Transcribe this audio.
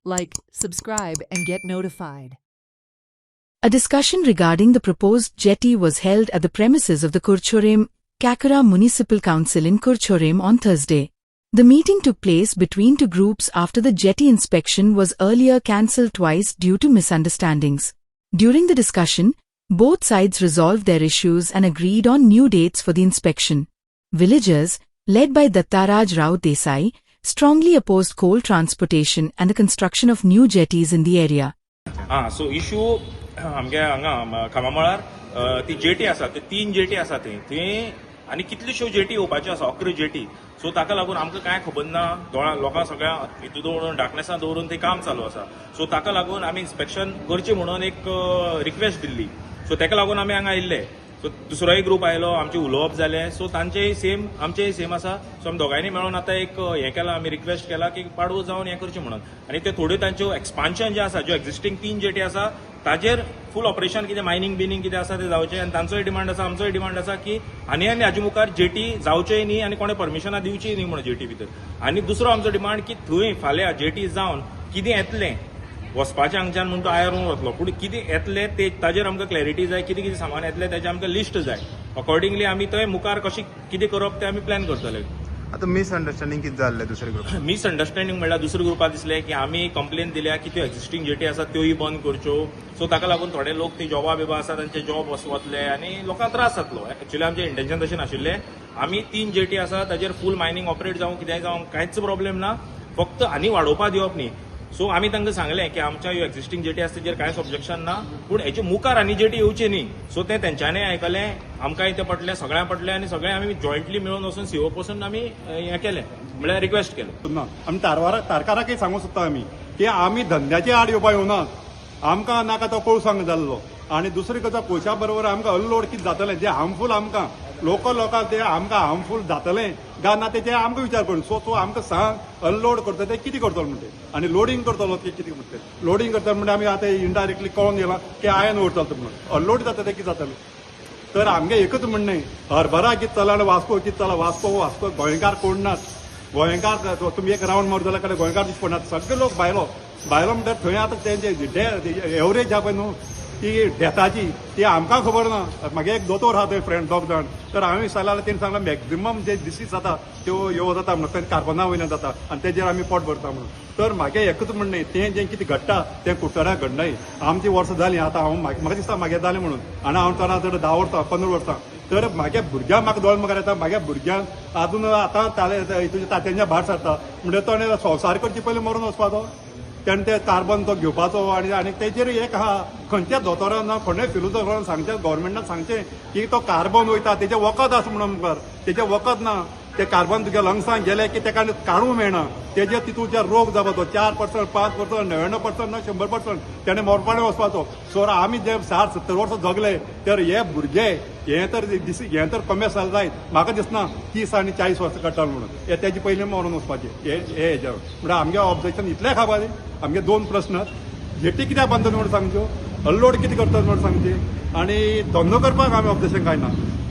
Like, subscribe, and get notified. A discussion regarding the proposed jetty was held at the premises of the Kurchorem, Kakara Municipal Council in Kurchorem on Thursday. The meeting took place between two groups after the jetty inspection was earlier cancelled twice due to misunderstandings. During the discussion, both sides resolved their issues and agreed on new dates for the inspection. Villagers, led by Dattaraj Rao Desai, strongly opposed coal transportation and the construction of new jetties in the area. So issue आमगे हांगा कामामळार ती jetty आसा ती 3 jetty आसा थंय आनी कितल्योश्यो jetty येवपाच्यो आसा 11 jetty so ताका लागून आमकां कांय खबर ना लोकांक सगळ्या हितू दवरून डार्कनेसान दवरून ते काम चालू आसा सो ताका लागून आमी इन्स्पेक्शन करचें म्हणून एक रिक्वेस्ट दिल्ली सो ताका लागून आमी हांगा आयिल्ले सो दुसरोय ग्रुप आयलो आमचे उलोवप जालें सो तांचेय सेम आमचेय सेम आसा सो आमी दोगांयनी मेळून आतां एक हें केलां आमी रिक्वेस्ट केला की पाडवो जावन हें करचें म्हणून आनी ते थोड्यो तांच्यो एक्सपान्शन जें आसा ज्यो एक्झिस्टींग 3 जेटी आसा ताजेर फूल ऑपरेशन कितें मायनिंग बिनिंग कितें आसा तें जावचें आनी तांचोय डिमांड आसा आमचोय डिमांड आसा की आनी हाजे मुखार जेटी जावच्योय न्ही आनी कोणें परमिशनां दिवचीय न्ही म्हणून जेटी भितर आनी दुसरो आमचो डिमांड की थंय फाल्यां जेटी जावन कितें येतलें वचपाचें हांगच्यान म्हणून तो आयरून वतलो पूण कितें येतलें ते ताजेर आमकां क्लॅरिटी जाय कितें कितें सामान येतलें ताजें आमकां लिस्ट जाय अकॉर्डिंगली आमी थंय मुखार कशें कितें करप तें आमी प्लॅन करतले आता मिसअंडरस्टँडिंग कितें जाल्लें दुसरे ग्रुप मिसअंडरस्टँडिंग म्हणल्यार दुसऱ्या ग्रुपाक दिसलें की आमी कंप्लेन दिल्या की त्यो एक्झिस्टींग जेटी आसात त्योय बंद करच्यो सो ताका लागून थोडे लोक ती जॉबा बिबा आसा तांचे जॉब वतले आनी लोकांक त्रास जातलो एक्चुअली आमचें इंटेन्शन तशें नाशिल्लें आमी 3 जेटी आसा ताजेर फूल मायनिंग ऑपरेट जावं कितेंय जावं कांयच प्रॉब्लेम ना फक्त आनी वाडोवपा दिवप न्ही सो आमी तांकां सांगलें की आमच्या ह्यो एक्झिस्टींग जेटी आसा ताजेर कांयच ऑब्जेक्शन ना पूण हेचे मुखार आनी जेटी येवची न्ही सो तें तेंच्यांनी आयकलें आमकांय तें पटलें सगळ्यांक पटलें आनी सगळें आमी जॉयंटली मेळून वचून सीओ पासून आमी हें केलें म्हळ्यार रिक्वेस्ट केलें आमी तारकाराकय सांगूं सोदता आमी की आमी धंद्याचे आड येवपा येवनात आमकां नाका तो कोळसांग जाल्लो आनी दुसरी गजाल पयशा बरोबर आमकां अनलोड कितें जातलें जें हार्मफूल आमकां लोकल लोकांक तें आमकां हार्मफूल जातलें काय ना तेचे आमकां विचार करून सो आमकां सांग अनलोड करता तें कितें करतलो म्हणटे आनी लोडिंग करतलो ते कितें म्हणटे लोडिंग करता म्हणजे आमी आतां इनडायरेक्टली कळोवन गेलां की आयन उरतलो म्हणून अनलोड जाता तें कितें जातलें तर आमगे एकच म्हणणें हरभरा कितें चला आनी वास्को कितें चला वास्को गोंयकार कोण नात गोंयकार तुमी एक रावंड मार जाल्यार गोंयकार दिश्टी पडनात सगळे लोक भायलो म्हणल्यार थंय आतां तेंचे एवरेज आहा पळय न्हू ती डेथाची ती आमकां खबर ना म्हागे एक दोतोर आहा थंय फ्रेंड 2 जाण तर हांवें विचारलें तेणी सांगलें मॅक्झिमम जे डिसीज जाता त्यो ह्यो जाता म्हणून कार्बना वयल्यान जाता आनी तेजेर आमी पोट भरता म्हणून तर म्हागे एकच म्हणणें तें जें कितें घडटा तें कुडचड्याक घडनाय आमची वर्सां जालीं आतां हांव म्हाका दिसता म्हागे जालें म्हणून आनी हांव चोडा चड 10 वर्सां 15 वर्सां तर म्हागे भुरग्यांक म्हाका दोळ मुखार येता म्हागे भुरग्यांक आजून आतां तुज्या तात्यांच्या भायर सरता म्हणजे तो संवसार करचे पयलीं मरून वचपाचो तेणें ते कार्बन तो घेवपाचो आनी तेजेर एक आहा खंयच्या दोतोरान ना खंय फिलोसॉफरान सांगचें गव्हर्मेंटान सांगचें की तो कार्बन वयता तेजें वखद आसा म्हणून मुखार तेजें वखद ना ते कार्बन तुज्या लंग्सांक गेले की तेका काडूंक मेळना तेजे तितूंचे रोग जावपाचो 4% 5% 99% ना 100% तेणें मोरपाणें वचपाचो सो आमी जे 60-70 वर्सां जगले तर हे भुरगे हें तर कमी जाल जायत म्हाका दिसना 30 आनी 40 वर्सां काडटा म्हणून हे तेजे पयलीं मरून वचपाचें हे हेजेर म्हणल्यार आमगे ऑब्जेक्शन इतलें खबर आमगे 2 प्रस्न जेटी कित्याक बांदतात म्हणून सांगच्यो अनलोड कितें करतात म्हणून सांगचें आनी धंदो करपाक आमी ऑब्जेक्शन कांय ना